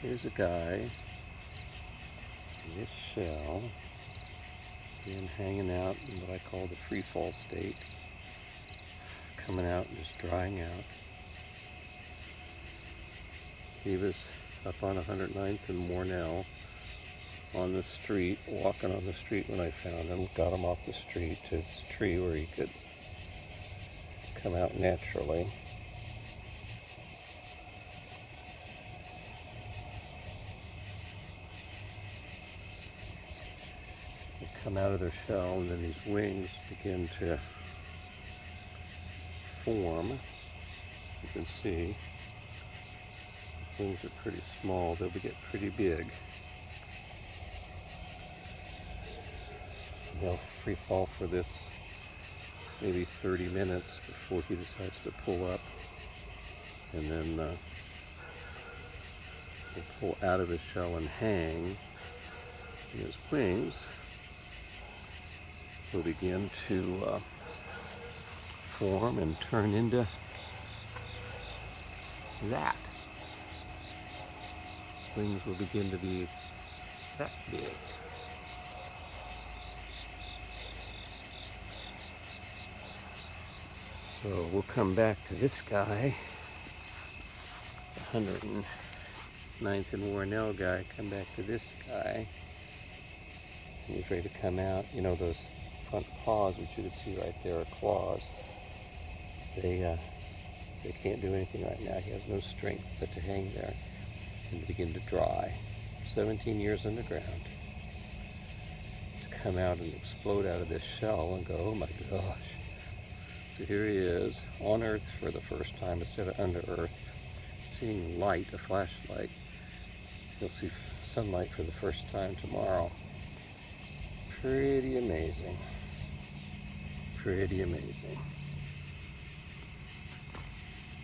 Here's a guy in this shell, again hanging out in what I call the free fall state, coming out and just drying out. He was up on 109th and Mornell on the street, walking on the street when I found him, got him off the street to his tree where he could come out naturally. They come out of their shell and then these wings begin to form. You can see the wings are pretty small, they'll get pretty big. They'll free fall for this maybe 30 minutes before he decides to pull up, and then he'll pull out of his shell and hang, and his wings will begin to form and turn into that. Wings will begin to be that big. So we'll come back to this guy, the 109th and Warnell guy, come back to this guy. He's ready to come out. You know, those front paws, which you can see right there, are claws. They can't do anything right now. He has no strength but to hang there and begin to dry. 17 years underground. To come out and explode out of this shell and go, oh my gosh. So here he is, on Earth for the first time instead of under Earth, seeing light, a flashlight. He'll see sunlight for the first time tomorrow. Pretty amazing. Pretty amazing.